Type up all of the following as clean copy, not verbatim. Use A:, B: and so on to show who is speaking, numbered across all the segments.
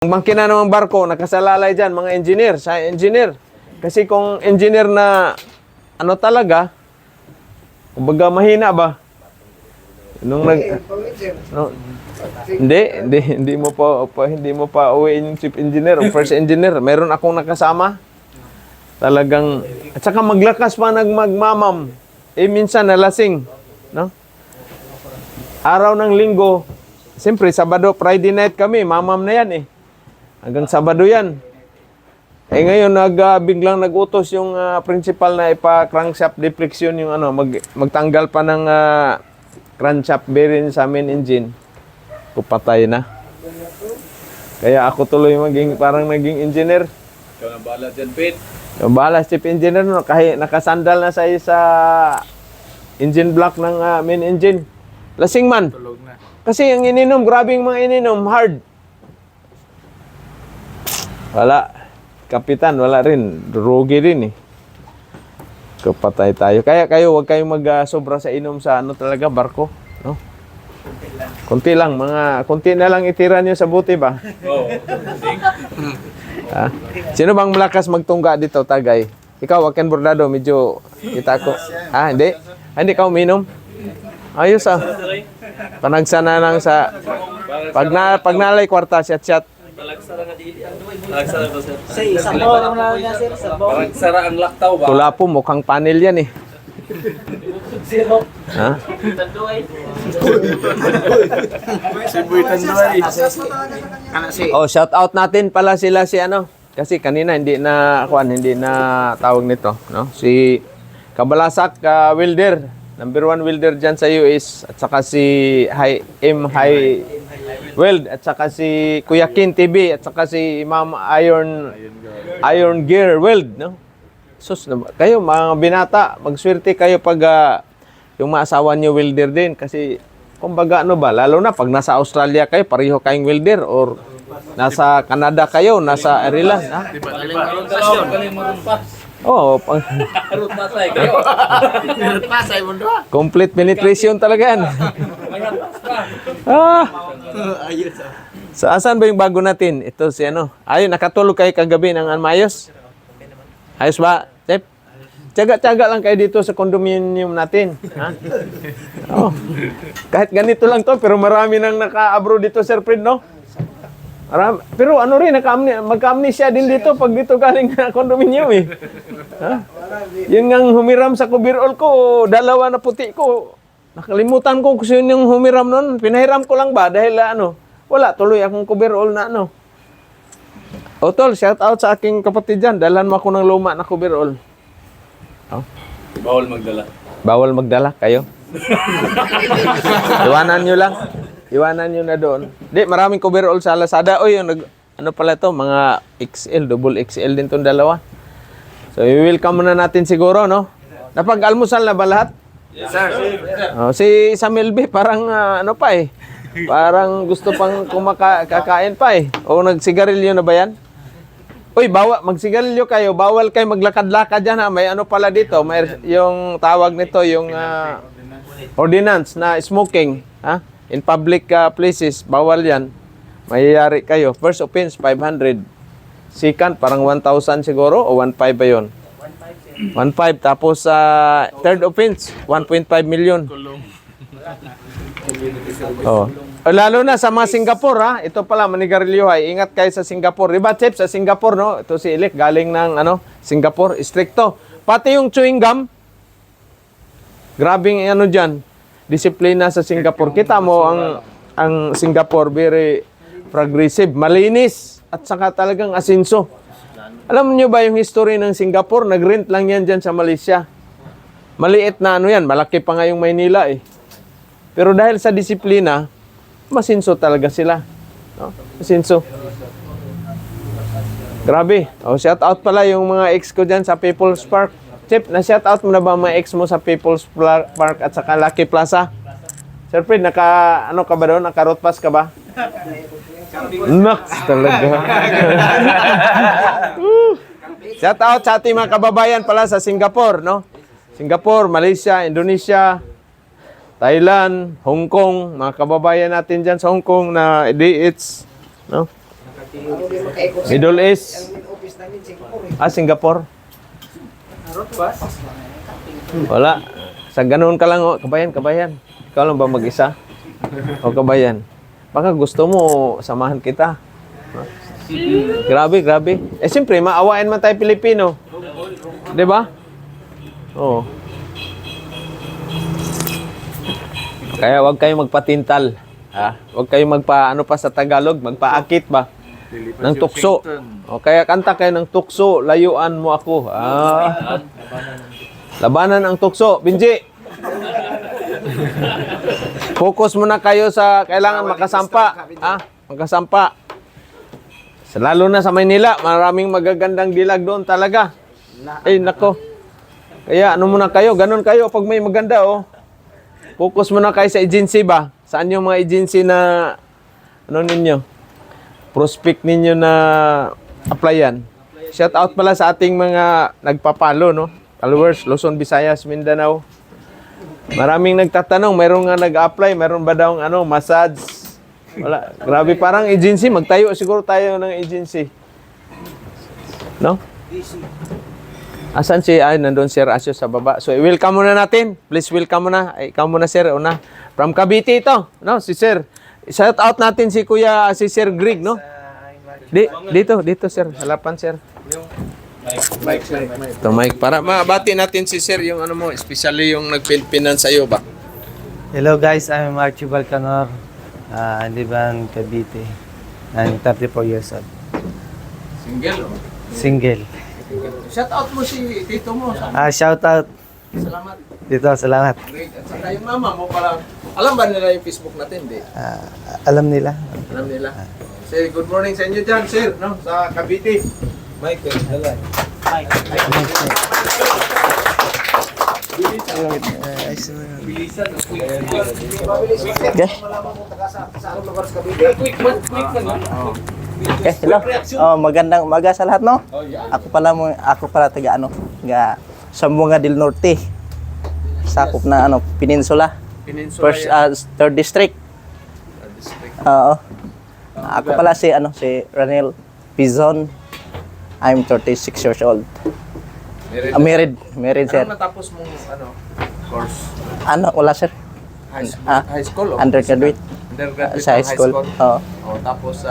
A: Ang makina ng barko, nakasalalay dyan, mga engineer, sa engineer. Kasi kung engineer na, ano talaga, kumbaga mahina ba? Nung no, hindi mo pa uwiin yung chief engineer o first engineer. Meron akong nakasama. Talagang, at saka maglakas pa magmamam. Minsan nalasing, no? Araw ng linggo, siyempre, Sabado, Friday night kami, mamam na yan eh. Hanggang Sabado yan. Ngayon, biglang nag-utos yung principal na ipa-crankshaft deflection yung magtanggal pa ng crankshaft bearing sa main engine. Kupatay na. Kaya ako tuloy parang naging engineer.
B: Ikaw na bahala dyan, Pete.
A: Yung bahala, chief engineer, no? Kahit nakasandal na sa engine block ng main engine. Lasing man.
B: Tulog na.
A: Kasi ang ininom, grabing mga ininom, hard. Wala. Kapitan, wala rin. Rugi rin eh. Kapatay tayo. Kaya kayo, huwag kayong mag-sobra sa inom sa talaga, barko. No? Kunti lang, kunti na lang itira nyo sa buti ba?
B: Oo.
A: Sino bang malakas magtungga dito, Tagay? Ikaw, Aken Bordado, medyo kita ko. Hindi? Hindi ka uminom? Ayos Panagsana lang sa... Pag nalay kwarta, chat.
B: Nagsara to, sir.
C: Sabaw lang na niya, sir. Sabaw.
B: Parang sara ang laktaw ba?
A: Tula po, mukhang panel yan eh.
C: Zero.
A: Ha?
C: Tanduay.
B: Sibuy Tanduay.
A: Shout out natin pala sila kasi kanina hindi na tawag nito, no? Si Kabalasak welder, number 1 welder diyan sa US, at saka si High Weld, at saka si Kuya Kin TV, at saka si Ma'am Iron Gear Weld, no? Sus, kayo mga binata, magswerte kayo pag yung maasawa niyo welder din, kasi kumbaga lalo na pag nasa Australia kayo, pareho kayong welder, or nasa Canada kayo, nasa Ireland, ha?
B: Galing mo rin pa.
A: Oo,
B: Root pasay kayo. Root pasay mundo.
A: complete penetration talaga yan.
B: May hapas pa.
A: Ayos. So, asan ba yung bago natin? Ito si Ayun, nakatulog kayo kagabi ng maayos? Ayos ba, Chef? Tiyaga-tiyaga lang kayo dito sa condominium natin. Ha? Oh. Kahit ganito lang to, pero marami nang naka-abroad dito, Sir Fred, no? Marami. Pero rin, magka-amnesia din dito pag dito galing na condominium eh. Ha? Yun ngang humiram sa kubirol ko, dalawa na puti ko. Nakalimutan ko kung sino yung humiram nun. Pinahiram ko lang ba? Dahil wala, tuloy akong kubirol na Tol, shout out sa aking kapatid dyan. Dalhan mo ako ng luma na kubirol.
B: Bawal magdala.
A: Bawal magdala kayo. Iwanan nyo lang. Iwanan nyo na doon. Di, maraming coverall sa Lazada. Ano pala to? Mga XL, double XL din tong dalawa. So, i-welcome muna natin siguro, no? Napag-almusal na ba lahat?
B: Yes, sir.
A: Si Samuel B, parang parang gusto pang kakain pa eh. O nagsigarilyo na ba yan? Uy, magsigarilyo kayo. Bawal kayo maglakad-lakad dyan ha. May pala dito. May yung tawag nito, yung ordinance na smoking. Ha? In public places, bawal yan. Mayayari kayo. First offense, 500. Second, parang 1,000 siguro o 1,500 ba yun? 1,500. Tapos, third offense, 1.5 million. Lalo na sa mga Singapore, ha? Ito pala, manigarilyo, ha? Ingat kayo sa Singapore. Diba, Chef, sa Singapore, no? Ito si Ilik, galing ng, Singapore. Stricto. Pati yung chewing gum, grabing, dyan, disiplina sa Singapore. Kita mo ang Singapore very progressive, malinis at saka talagang asinso. Alam niyo ba yung history ng Singapore? Nag-rent lang yan dyan sa Malaysia. Maliit na yan, malaki pa nga yung Maynila eh. Pero dahil sa disiplina, masinso talaga sila. No? Masinso. Grabe. Shout out pala yung mga ex ko dyan sa People's Park. Chip, na-shout out mo na ba mga ex mo sa People's Park at saka Lucky Plaza? Sir Fred, ka ba doon? Naka-road pass ka ba? Naks talaga. Shout out sa ating mga kababayan pala sa Singapore, no? Singapore, Malaysia, Indonesia, Thailand, Hong Kong, mga kababayan natin dyan sa Hong Kong na DH, no? Middle East. Singapore. Wala. Sa ganoon ka lang, oh. Kabayan. Ikaw lang ba mag-isa? O kabayan? Baka gusto mo, samahan kita. Grabe. Siyempre, maawain man tayo Pilipino. Di ba? Oo. Kaya wag kayong magpatintal. Ha? Wag kayong ano pa sa Tagalog, magpaakit ba? Ng tukso. O kaya kanta kayo ng tukso, layuan mo ako. Labanan ang tukso. Binji! Focus muna kayo sa kailangan makasampa. Makasampa. Lalo na sa Maynila, maraming magagandang dilag doon talaga. Nako. Kaya ano muna kayo, ganun kayo pag may maganda, oh. Focus muna kayo sa agency ba? Saan yung mga agency na ano ninyo? Prospect ninyo na applyan. Shout out pala sa ating mga nagpapalo, no? Followers, Luzon, Visayas, Mindanao. Maraming nagtatanong, mayroon nga nag-apply, mayroon ba daw massage? Wala. Grabe, parang agency. Magtayo siguro tayo ng agency. No? Asan si nandun Sir Asyo sa baba. So, welcome muna natin. Please welcome muna. Ikaw muna, Sir. Una. From Cavite ito. No? Si Sir. Shout out natin si Sir Greg, no? Dito, Sir. Halapan, Sir.
B: Mike.
A: Ito, Mike. Para mabati natin si Sir yung especially yung nagpinpinan sa'yo ba?
D: Hello guys, I'm Archie Balcanor. I live in Cavite. I'm 34 years old.
A: Single, oh.
D: Single.
A: Shout out mo si tito mo.
D: Shout out.
A: Salamat.
D: Dito, salamat.
A: Great. At saka yung mama mo para alam ba nila yung Facebook natin, di?
D: Alam nila.
A: Alam nila. Say good morning sa inyo dyan, Sir, no? Sa Cavite. Michael, hello.
E: Okay, hello. Magandang umaga sa lahat, no? Ako pala taga Sambunga del Norte. Sakop na Peninsula. First third district. Oo. Ako pala si Ranel Pizon. I'm 36 years old. Married sir.
A: Ano natapos mong course?
E: Wala sir.
A: High school?
E: Undergraduate.
A: Undergraduate
E: Sa high school. Oo.
A: Tapos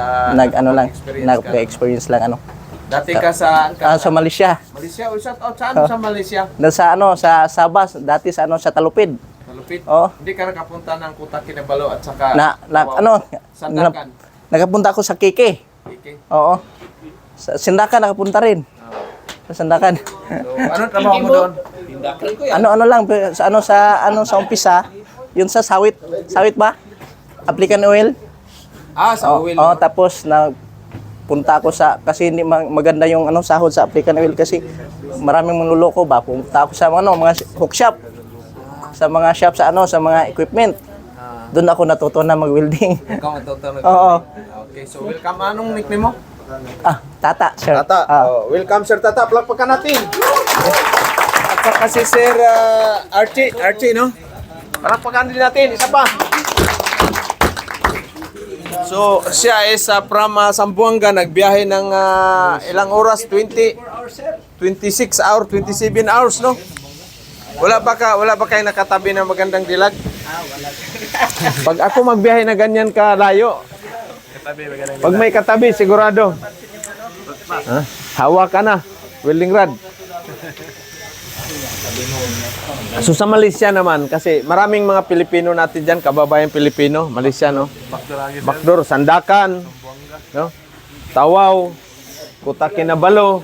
E: Nag-experience lang
A: Dati ka sa
E: sa Malaysia.
A: Malaysia, shout out saan sa Malaysia?
E: Sa Sabah, dati sa Talupid.
A: Malupit.
E: Oo.
A: Hindi ka nakapunta ng Kuta Kinabalu at saka
E: Sandakan. Nakapunta ako sa Kike.
A: Kike.
E: Oo. Sa Sindakan nakapunta rin. Sa Sandakan.
A: So, ano trabaho mo doon?
E: Sa umpisa, yun sa sawit ba? Applicant oil.
A: Sa oil.
E: Tapos punta ako kasi hindi maganda yung sahod sa applicant oil kasi maraming manluloko ba. Punta ako sa mga hook shop. Sa mga shop sa mga equipment. Doon ako natuto na mag-welding.
A: Ikaw matutunan.
E: Oo.
A: Okay, so welcome. Anong nickname mo?
E: Tata, sir.
A: Tata. Welcome, Sir Tata. Palakpakan natin. At saka si Sir Archie, no? Palakpakan din natin. Isa pa. So, siya is from Zamboanga. Nagbiyahe ng ilang oras? 26 hours, 27 hours, no? Wala ba kayo nakatabi ng magandang dilag?
C: Wala.
A: Pag ako magbiyahe na ganyan kalayo, pag may katabi, sigurado. Hawak ka na. Welding rod. So sa Malaysia naman, kasi maraming mga Pilipino natin dyan, kababayan Pilipino, Malaysia, no? Backdoor, Sandakan, no? Tawaw, Kuta Kinabalu,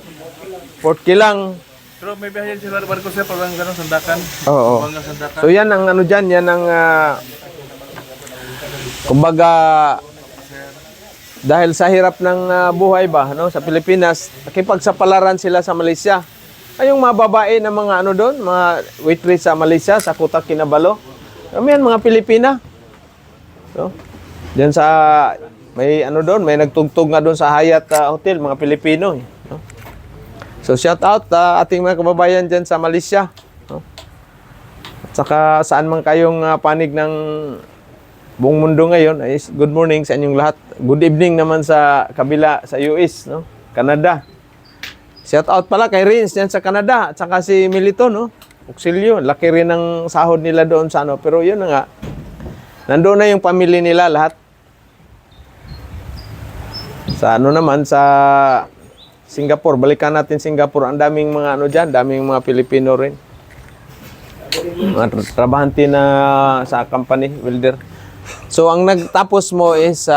A: Port Kilang.
B: Pero may biyahe sila barko sir, parang gano'n, Sandakan.
A: Oo.
B: Sandakan.
A: So yan ang dyan, yan ang kumbaga dahil sa hirap ng buhay ba, no, sa Pilipinas, nakipagsapalaran sila sa Malaysia. Ay yung mga babae na mga doon, mga waitress sa Malaysia, sa Kuta Kinabalu. Yan mga Pilipina. So, diyan sa may doon, may nagtugtog nga doon sa Hyatt Hotel, mga Pilipino, no? So shout out ating mga kababayan diyan sa Malaysia, no? At saka saan man kayong panig ng buong mundo ngayon ay good morning sa inyong lahat. Good evening naman sa kabila sa US, no? Canada. Shout out pala kay Rins yan sa Canada at saka si Milito, no? Auxilio, laki rin ang sahod nila doon sa ano. Pero yun na nga, nandoon na yung pamilya nila lahat. Sa ano naman, sa Singapore, balikan natin Singapore. Ang daming mga ano dyan, daming mga Pilipino rin. Mga trabahante na sa company, welder. So, ang nagtapos mo is,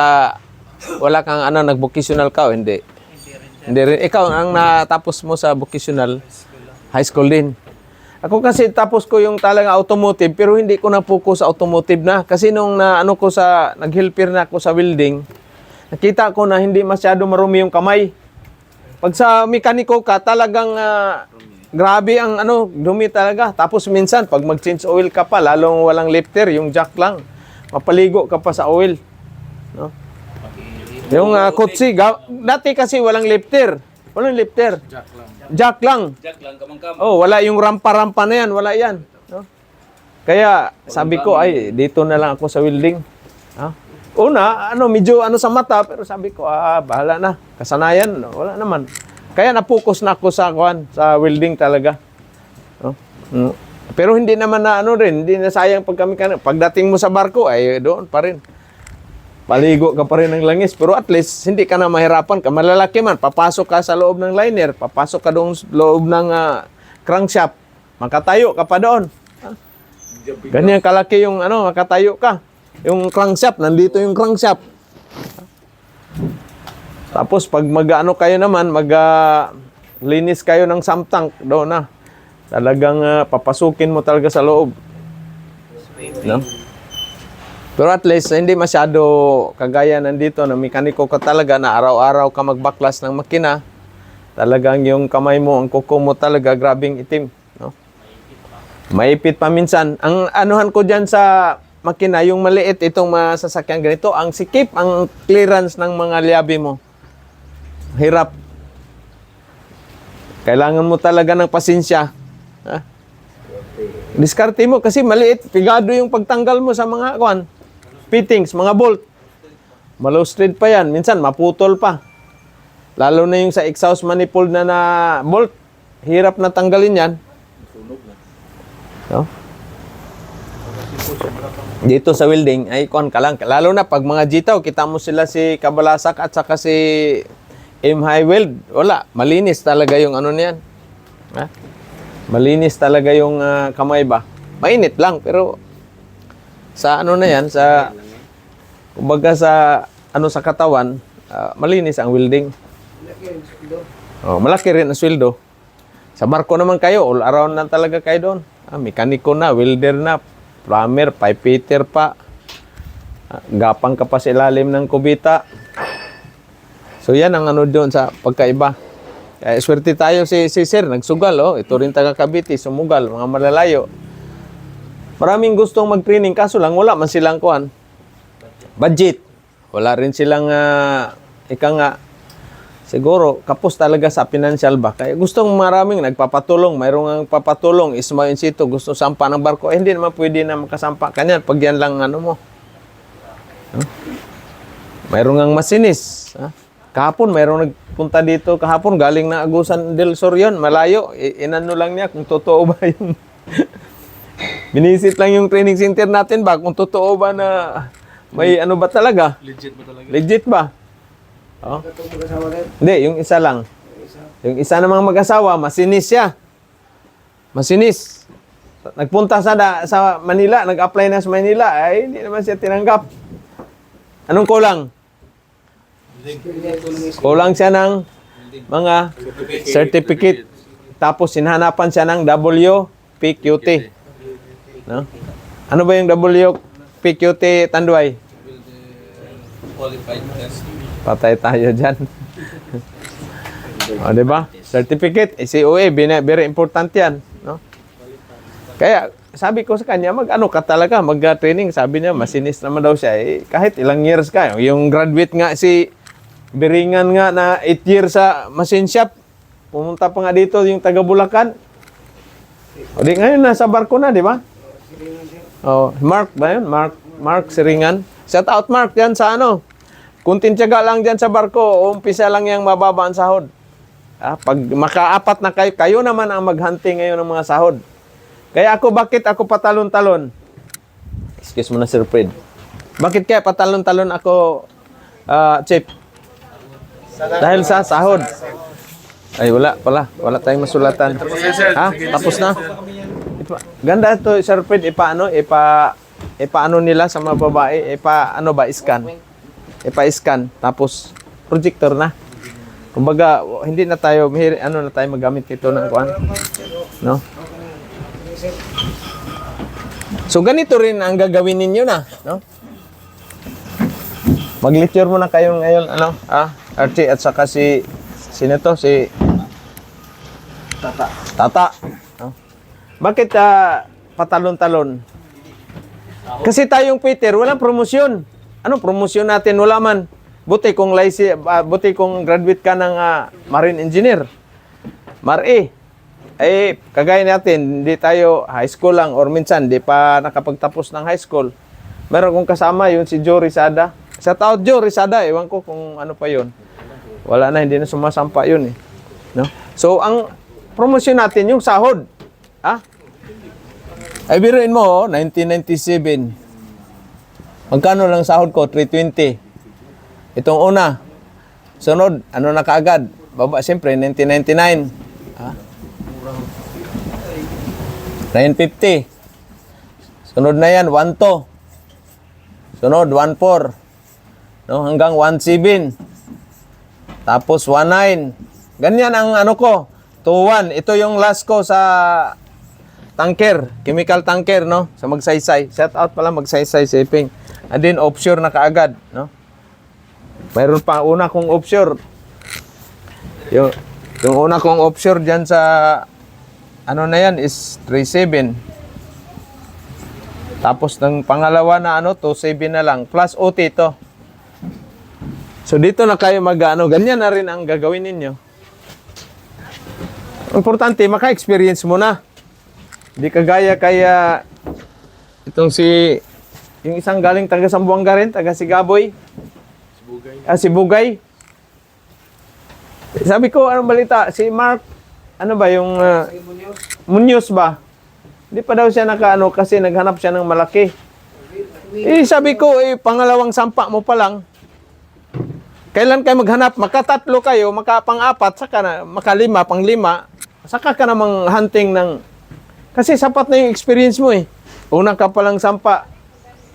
A: wala kang ano, nag-vocational ka o hindi? Hindi rin. Ikaw, ang natapos mo sa vocational, high school din. Ako kasi tapos ko yung talaga automotive, pero hindi ko na-focus sa automotive na. Kasi nung nag-helper na ako sa welding, nakita ko na hindi masyado marumi yung kamay. Pag sa mekaniko ka, talagang grabe ang dumi talaga. Tapos minsan, pag mag-change oil ka pa, lalong walang lifter, yung jack lang. Mapaligo ka pa sa oil. No? Yung kutsi, dati kasi walang lifter. Walang lifter. Jack lang. Oh, wala yung rampa-rampa na yan. Wala yan. No? Kaya sabi ko, ay, dito na lang ako sa welding. Ha? Una, medyo sa mata, pero sabi ko, bahala na. Kasanayan, wala naman. Kaya na-focus na ako sa welding talaga. No? Pero hindi naman na hindi na sayang pag kami pagdating mo sa barko, ay doon pa rin. Paligo ka pa rin ng langis, pero at least hindi ka na mahirapan ka. Malalaki man, papasok ka sa loob ng liner, papasok ka doon sa loob ng crankshaft, makatayo ka pa doon. Ganyan kalaki yung makatayo ka. Yung crankshaft, nandito yung crankshaft. Tapos pag kayo naman, linis kayo ng sump tank doon na. Talagang papasukin mo talaga sa loob. No? Pero at least, hindi masyado kagaya nandito na mekaniko ka talaga na araw-araw ka magbaklas ng makina. Talagang yung kamay mo, ang kuko mo talaga, grabing itim. No? Maipit pa minsan. Ang anuhan ko dyan sa makina, yung maliit itong masasakyan ganito, ang sikip, ang clearance ng mga liabi mo. Hirap. Kailangan mo talaga ng pasensya. Ha? Diskarte mo kasi maliit, pigado yung pagtanggal mo sa mga fittings, mga bolt. Malustred pa yan. Minsan, maputol pa. Lalo na yung sa exhaust manifold na bolt. Hirap na tanggalin yan. No? Dito sa welding, ay ka lang. Lalo na pag mga jitaw, kita mo sila si Kabalasak at saka si M. High Weld. Wala. Malinis talaga yung niyan. Ha? Malinis talaga yung kamay ba. Mainit lang, pero sa na yan, sa kumbaga sa sa katawan, malinis ang welding. Malaki rin ang sweldo. Sa barko naman kayo, all around na talaga kayo doon. Mekaniko na, welder na, plumber, pipe fitter pa. Gapang ka pa sa ilalim ng kubita. So yan ang doon sa pagkaiba. Kaya swerte tayo si Sir, nagsugal. Ito rin taga Cavite, sumugal, mga malalayo. Maraming gustong mag-training, kaso lang wala man silang budget. Wala rin silang, siguro, kapos talaga sa financial ba. Kaya gustong maraming nagpapatulong, mayroong papatulong, isma in situ, gusto sampa ng barko. Hindi naman pwede na makasampa kanyan pag yan lang mo. Mayroong ang masinis. Kahapon, mayroong nagpunta dito. Kahapon, galing na Agusan del Sur yun, malayo. Inano lang niya kung totoo ba yung... Binisit lang yung training center natin ba kung totoo ba na may ba talaga? Legit ba talaga? Legit ba? Hindi, yung isa lang. Yung isa namang mag-asawa, masinis siya. Masinis. Nagpunta sa Manila, nag-apply na sa Manila, ay hindi naman siya tinanggap. Anong kulang? Kulang siya ng mga certificate. Tapos sinhanapan siya ng WPQT. No? Ano ba yung WPQT, Tanduay?
B: Qualified test.
A: Patay tayo dyan. Diba? Certificate, COA, very important yan. No? Kaya, sabi ko sa kanya, ka talaga, mag-training. Sabi niya, masinis naman daw siya. Kahit ilang years ka. Yung graduate nga, si Biringan nga na 8 years sa machine shop. Pumunta pa nga dito yung taga Bulacan. Ngayon, nasa barko na, di ba? Mark ba yun? Mark Mark Siringan. Shout out Mark yan sa ano. Kunting tiyaga lang dyan sa barko, umpisa lang yung mababa ang sahod. Pag makaapat na kayo, kayo naman ang maghunting ngayon ng mga sahod. Kaya ako, bakit ako patalon-talon? Excuse mo na, Sir Fred. Bakit kaya patalon-talon ako, Chip? Dahil sa sahod. Ay, wala pala. Wala tayong masulatan. Tapos na? Ganda ito, Sir Fred. Ipaano nila sa mga babae. Scan. Ipa-scan. Tapos, projector na. Kumbaga, hindi na tayo, na tayo magamit ito ng kuan. No? So, ganito rin ang gagawin ninyo na. No? Mag-lecture muna kayo ngayon, Archie, at saka sino to? Si Tata. No? Bakit patalon-talon? Kasi tayong Peter, walang promosyon. Ano promosyon natin? Wala man. Buti kung graduate ka ng marine engineer. MARE. Kagaya natin, hindi tayo high school lang or minsan hindi pa nakapagtapos ng high school. Meron kong kasama yun si Joe Rizada. Sa taot Joe Rizada, ewan ko kung ano pa yun. Wala na, hindi na sumasampa yun eh. No? So, ang promosyon natin, yung sahod. Ay, biruin mo, 1997. Magkano lang sahod ko? 320. Itong una. Sunod, ano na kaagad? Baba, siyempre, 1999. 950. Sunod na yan, 1.2. Sunod, 1.4. No, hanggang 1.7. Tapos 1.9. Ganyan ang ano ko. 2.1. Ito yung last ko sa tanker. Chemical tanker, no? Sa Magsaysay. Shout out pala Magsaysay Shipping. And then offshore na kaagad, no? Mayroon pa una kong offshore. Yung una kong offshore dyan sa ano na yan is 3.7. Tapos ng pangalawa na 2.7 na lang. Plus OT ito. So dito na kayo ganyan na rin ang gagawin ninyo. Importante, maka-experience mo na. Hindi kagaya kaya itong yung isang galing taga Sambuanga rin, taga Sigaboy. Si Bugay. Sabi ko, anong balita? Si Mark, ano ba yung Munoz ba? Hindi pa daw siya kasi naghanap siya ng malaki. Sabi ko, pangalawang sampa mo pa lang. Kailan kayo maghanap? Makatatlo kayo, makapang-apat, saka na, makalima, pang-5, saka ka namang hunting ng... Kasi sapat na yung experience mo eh. Una ka palang sampa.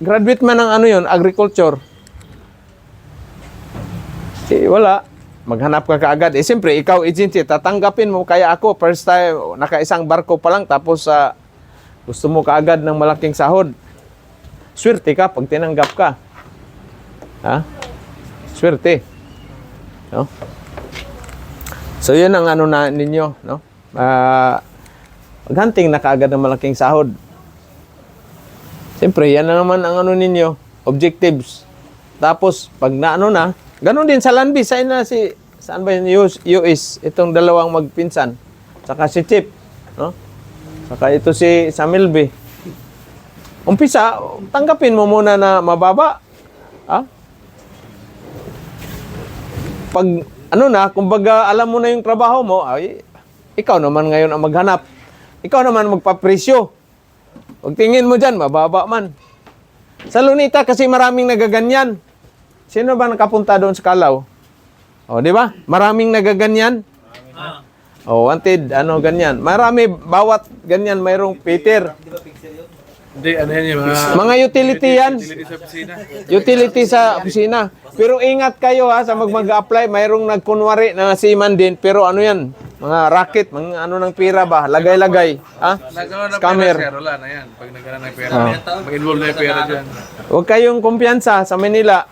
A: Graduate man ng agriculture. Wala. Maghanap ka kaagad. Siyempre, ikaw agency, tatanggapin mo. Kaya ako, first time, naka-isang barko pa lang, tapos gusto mo kaagad ng malaking sahod. Swerte ka pag tinanggap ka. Swerte. No? So, yun ang na ninyo. No? Maghunting na kaagad ng malaking sahod. Siyempre, yan na naman ang ninyo, objectives. Tapos, pag ganun din sa Landbis, saan ba yung US? Itong dalawang magpinsan. Saka si Chip. No? Saka ito si Samilby. Umpisa, tanggapin mo muna na mababa. Pag, kumbaga, alam mo na yung trabaho mo, ikaw naman ngayon ang maghanap. Ikaw naman magpapresyo. Pag tingin mo dyan, mababa man. Sa Lunita kasi maraming nagaganyan. Sino ba nakapunta doon sa Calao? Di ba? Maraming nagaganyan. Wanted, ganyan. Marami, bawat ganyan, mayroong Peter.
B: Hindi, yan yung
A: mga utility yan. Utility sa opisina. Pero ingat kayo sa mag-apply, mayroong nagkunwari na seaman din, pero yan? Mga racket, mga ng pira ba? Lagay-lagay. Scammer.
B: Wala na yan. Pag nagkaroon ng pera. Mag-involve na yung pera dyan.
A: Huwag kayong kumpiyansa sa Manila.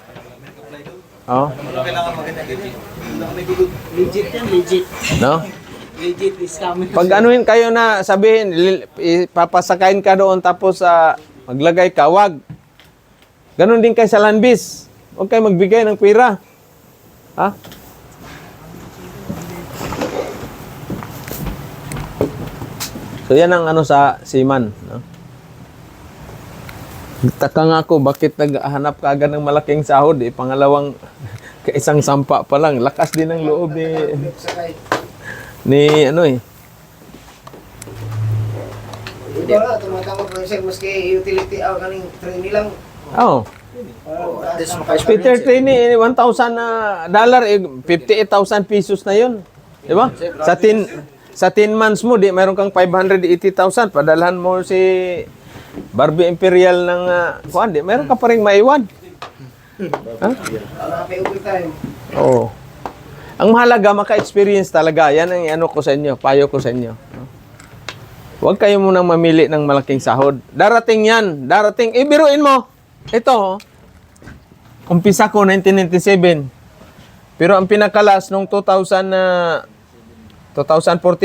C: Legit yan, legit.
A: No?
C: Legit is coming.
A: Pag kayo na sabihin, papasakain ka doon tapos maglagay ka, wag. Ganon din kayo sa Landbis. Huwag kayo magbigay ng pira. So yan ang sa seaman. No? Taka nga ako, bakit naghahanap ka agad ng malaking sahod eh? Pangalawang kaisang sampa pa lang. Lakas din ang loob ni ano eh.
B: Hindi na, tumatawag ko sir, maski utility ako kaning trainee lang.
A: Oh.
B: At least maka-experience.
A: Peter Trainee, $1,000 58,000 pesos na yun. Di ba? Sa 10 months mo, di mayroon kang 580,000. Padalhan mo si Barbie Imperial ng kuan, di mayroon ka pa ring maiwan. Ha?
B: Overtime.
A: Oo. Ang mahalaga, maka-experience talaga. Yan ang ano ko sa inyo, payo ko sa inyo. Huwag kayo munang mamili ng malaking sahod. Darating yan. Darating. Biruin mo. Ito, umpisa ko 1997. Pero ang pinakalas nung 2014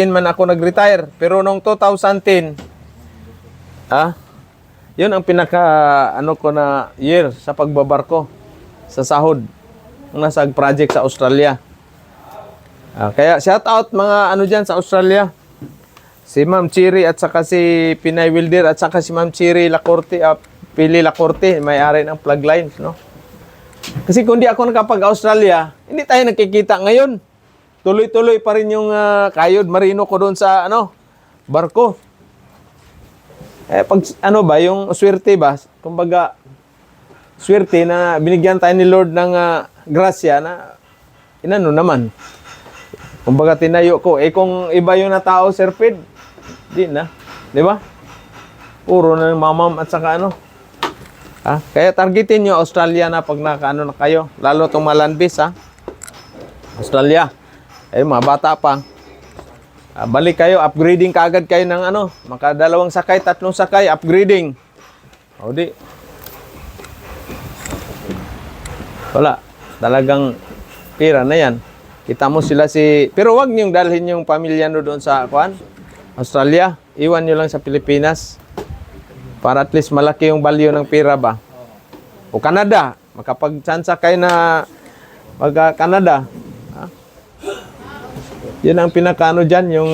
A: man ako nag-retire. Pero nung 2010, yun ang pinaka ano ko na year sa pagbabarko sa sahod. Nasa project sa Australia. Kaya shout out mga ano dyan sa Australia. Si Ma'am Chiri at saka si Pinay Wilder at saka si Ma'am Chiri Lacorte, Pili Lacorte, may-ari ng plug lines, no? Kasi kung di ako nakapag-Australia, hindi tayo nakikita ngayon. Tuloy-tuloy pa rin yung kayod marino ko doon sa barko. Pag ano ba, yung swerte ba, kumbaga, swerte na binigyan tayo ni Lord ng grasya na inano naman. Kumbaga tinayo ko. Kung iba yung na tao, Sir Pid, di na. Di ba? Puro na mamam at saka kaya targetin nyo Australia na pag nakaano na kayo. Lalo itong malandbis, Australia. Mga bata pa. Balik kayo, upgrading kaagad kayo ng makadalawang sakay, 3 sakay, upgrading. O di. Wala. Talagang pira na yan. Kita mo sila pero wag niyong dalhin yung pamilya no doon sa Australia. Iwan nyo lang sa Pilipinas. Para at least malaki yung value ng pira ba. O Canada. Makapag-chansa kayo na Canada. Yan ang pinakaano dyan, yung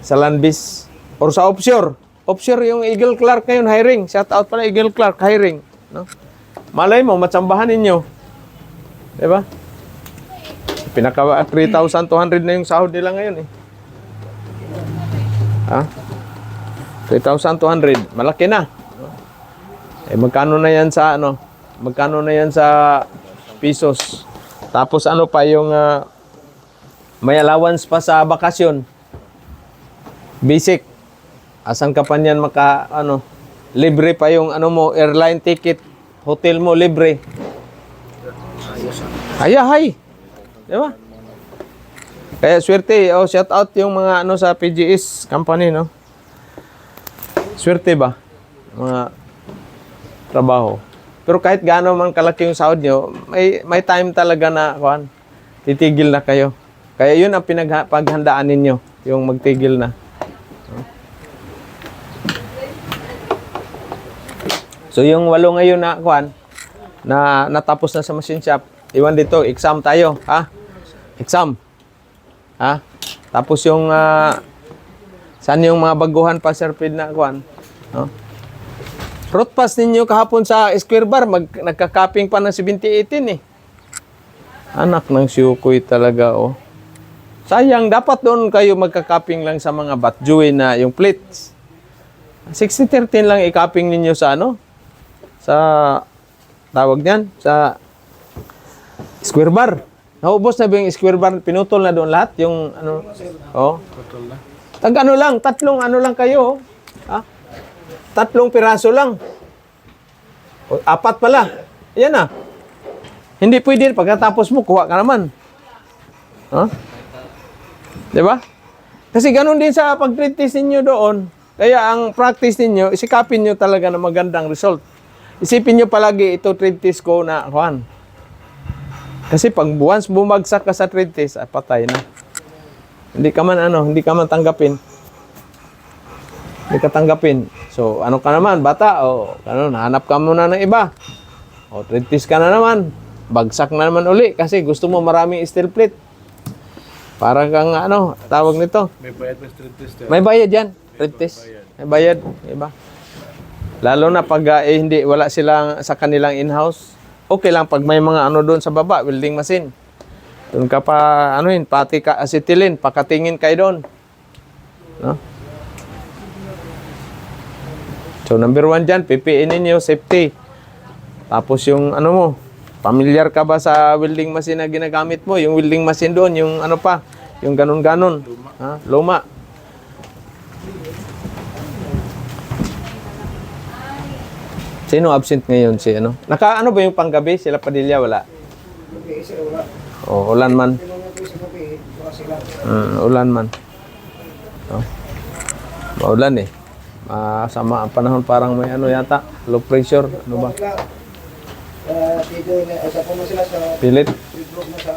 A: sa landbase. Or sa offshore. Offshore yung Eagle Clark ngayon, hiring. Shout out pala Eagle Clark, hiring. No? Malay mo, matsambahan ninyo. Diba? Pinaka 3,200 na yung sahod nila ngayon eh. 3,200. Malaki na. Magkano na yan sa Magkano na yan sa pesos. Tapos pa yung may allowance pa sa bakasyon. Basic. Asan ka pa niyan libre pa yung mo, airline ticket, hotel mo libre. Hay. Di ba? Kaya swerte, shout out yung mga sa PGS company, no? Swerte ba? Mga trabaho. Pero kahit gaano man kalaki yung sahod nyo, may time talaga na, titigil na kayo. Kaya yun ang paghandaan ninyo, yung magtigil na. So yung 8 ngayon na natapos na sa machine shop, iwan dito, exam tayo, Exam. Tapos yung saan yung mga baguhan pa Sir Pid na road pass ninyo kahapon sa Square Bar, nagka-capping pa ng 70-18 eh. Anak ng siyukoy talaga Sayang, dapat doon kayo magka-capping lang sa mga batjoy na yung plates. 60-13 lang i-capping ninyo sa sa tawag niyan, sa Square Bar. Naubos na ba yung Square Bar? Pinutol na doon lahat? Yung Putol na. Tag lang, 3 lang kayo. 3 piraso lang. 4 pala. Yan na. Hindi pwede, pagkatapos mo, kuha ka naman. Diba? Kasi ganun din sa pag-practice ninyo doon. Kaya ang practice ninyo, isikapin nyo talaga na magandang result. Isipin nyo palagi ito trade test ko na Kasi pag once bumagsak ka sa trade test, patay na. Hindi ka man tanggapin. Hindi ka tanggapin. So, ka naman, bata, nahanap ka muna ng iba. Trade test ka na naman. Bagsak na naman uli kasi gusto mo maraming steel plate. Para kang tawag nito.
F: May bayad pa trade test.
A: May bayad yan, trade test. May bayad, iba. Lalo na pag hindi wala silang sa kanilang in-house. Okay lang pag may mga ano doon sa baba, welding machine. Doon ka pa pati ka acetylene, pakatingin kayo doon. No? So number 1 dyan, PPE ninyo, safety. Tapos yung ano mo, familiar ka ba sa welding machine na ginagamit mo? Yung welding machine doon, yung ano pa, yung ganun-ganon. Ha? Luma. Sino absent ngayon si ano? Naka-ano ba yung panggabi? Sila Padilla, wala?
B: Okay, sir, wala.
A: O, ulan man.
B: Tinanong ko sa kape, baka sila.
A: Ulan man. No? Maulan eh. Sama ang panahon, parang may ano yata, low pressure. Ano ba?
B: Sila, dito, sa puno sila sa
A: Pilit.
B: free group na sa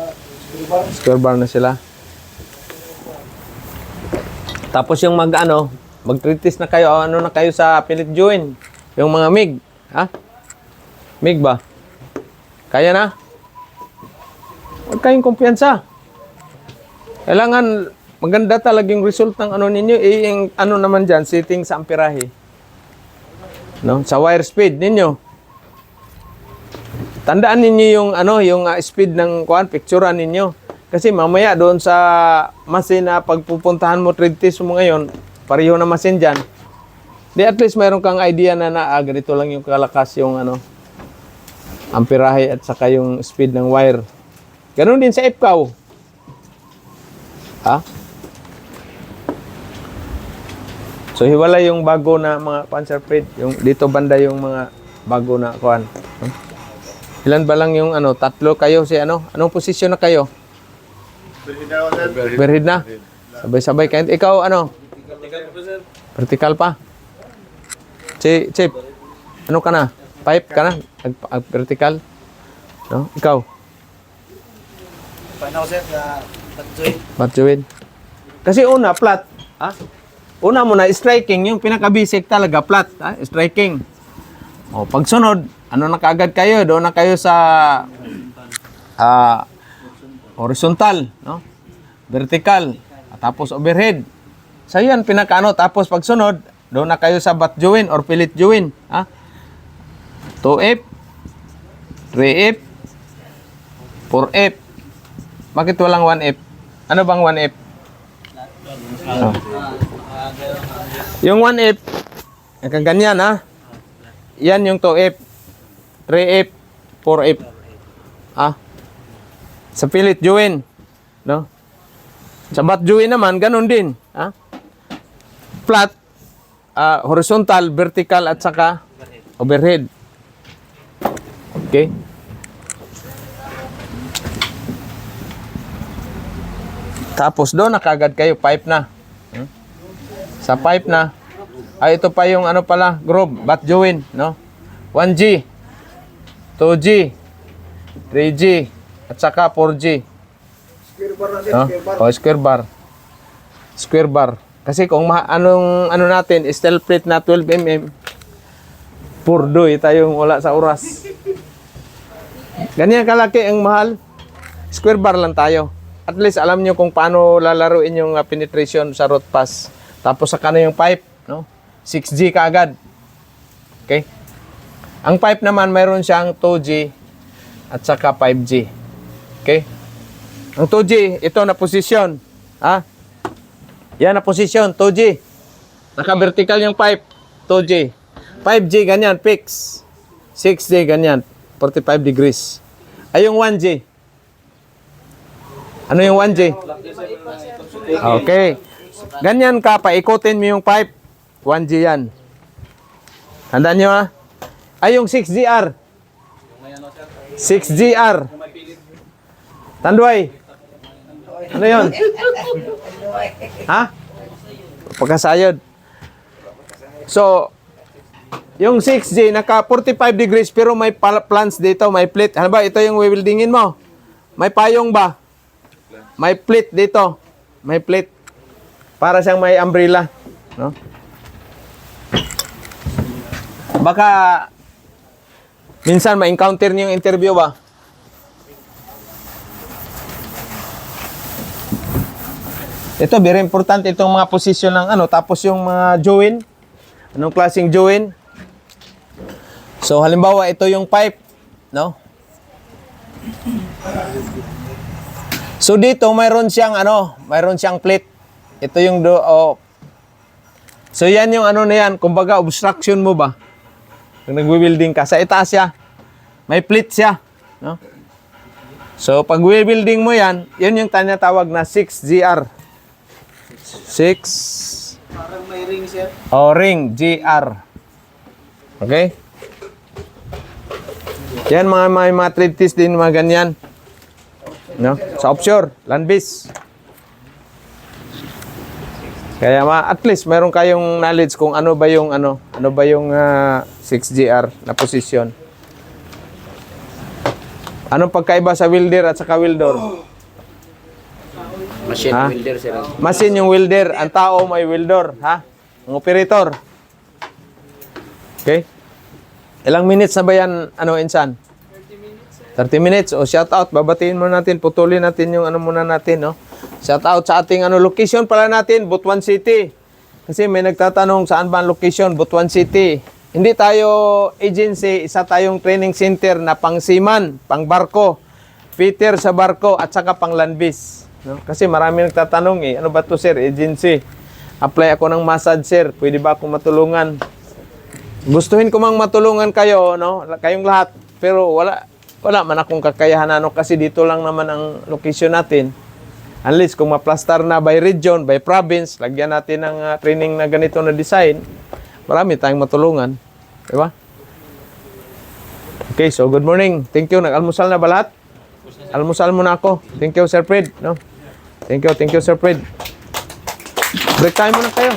B: Square.
A: Square bar na sila. Tapos yung mag-treatise na kayo, ano na kayo sa pilit join. Yung mga MIG. Ha? MIG ba? Kaya na? Huwag kayong kumpiyansa. Kailangan maganda talaga yung result ng ano ninyo. Yung ano naman dyan, setting sa amperahe. No? Sa wire speed ninyo. Tandaan ninyo yung speed ng picturean ninyo. Kasi mamaya doon sa machine na pagpupuntahan mo, trade test mo ngayon, pareho na machine dyan. Di at least mayroon kang idea na ganito lang yung kalakas yung amperahe at saka yung speed ng wire. Ganun din sa IPCAW. Ha? So hiwala yung bago na mga panzer plate, yung dito banda yung mga bago na kuan. Ilan ba lang yung tatlo kayo si anong posisyon na kayo? Berhid na. Sabay-sabay kayo. Ikaw vertical pa. Chip, ano ka na? Pipe ka na? Vertical? No? Ikaw?
C: Paano ko sir,
A: Batjoin. Kasi una, flat. Ha? Una muna, striking. Yung pinaka-basic talaga, flat. Ha? Striking. O, pagsunod, ano na kaagad kayo? Doon na kayo sa horizontal. No? Vertical. Tapos overhead. So yan, tapos pagsunod, doon na kayo sa bat join or pilit join. Ha? 2F, 3F, 4F. Bakit walang 1F? Ano bang 1F? Oh. Yung 1F, yung ganyan ha. Yan yung 2F, 3F, 4F. Ha? Sa pilit join. No? Sa bat join naman, ganun din. Ha? Flat, horizontal, vertical, at saka overhead. Okay? Tapos doon nakagad kayo, pipe na. Sa pipe na, ito pa yung groove, bat join, no? 1G, 2G, 3G, at saka 4G.
B: Square bar na sir,
A: No?
B: square bar.
A: O, square bar. Square bar. Kasi kung natin, steel plate na 12 mm, purdoy tayong wala sa oras. Ganyan kalaki ang mahal. Square bar lang tayo. At least alam nyo kung paano lalaruin yung penetration sa root pass. Tapos saka na yung pipe, no? 6G kaagad. Okay? Ang pipe naman mayroon siyang 2G at saka 5G. Okay? Ang 2G, ito na posisyon. Ha? Yan na posisyon, 2G. Naka-vertical yung pipe, 2G. 5G, ganyan, fix. 6G, ganyan, 45 degrees. Ay, yung 1G. Ano yung 1G? Okay. Ganyan ka, paikutin mo yung pipe. 1G yan. Tandaan nyo ha? Ay, yung 6GR. 6GR. Tanduay. Ano yun? Ha? Pagkasayod. So, yung 6G, naka 45 degrees pero may plants dito, may plate. Ano ba? Ito yung wewildingin mo. May payong ba? May plate dito. May plate. Para siyang may umbrella. No? Baka minsan ma-encounter niyo yung interview ba? Ito, very important itong mga posisyon ng tapos yung mga join. Anong klaseng join? So halimbawa ito yung pipe, no? So dito mayroon siyang plate. Ito yung So yan yung ano na yan, kumbaga obstruction mo ba? Kung nagwi-welding ka, sa itaas siya, may plate siya, no? So pag welding mo yan, yun yung tinatawag na 6GR. 6
C: Parang may ring, sir.
A: ring GR. Okay? Yan mga trade test din mga ganyan. No? Sa offshore, land base. Kaya at least meron kayong knowledge kung ano ba yung 6GR na position. Anong pagkaiba sa welder at saka welder?
B: Machine
A: Ha?
B: welder, sir.
A: Machine yung welder, ang tao may welder, ha? Ang operator. Okay? Ilang minutes na ba yan, Insan? 30 minutes. O shout out, babatiin muna natin, putulin natin yung muna natin, no? Shout out sa ating location pala natin, Butuan City. Kasi may nagtatanong saan ba ang location, Butuan City. Hindi tayo agency, isa tayong training center na pang seaman, pang barko, fitter sa barko at saka pang landbase. No? Kasi marami nagtatanong ano ba to sir, agency? Apply ako ng massage sir, pwede ba akong matulungan? Gustuhin ko mang matulungan kayo, no? Kayong lahat, pero wala man akong kakayahan kasi dito lang naman ang location natin. Unless kung maplastar na by region, by province, lagyan natin ng training na ganito na design, marami tayong matulungan. Diba? Okay, so good morning. Thank you. Nag-almusal na ba lahat? Almusal muna ako. Thank you, Sir Fred. No? Thank you, Sir Fred. Break time muna kayo.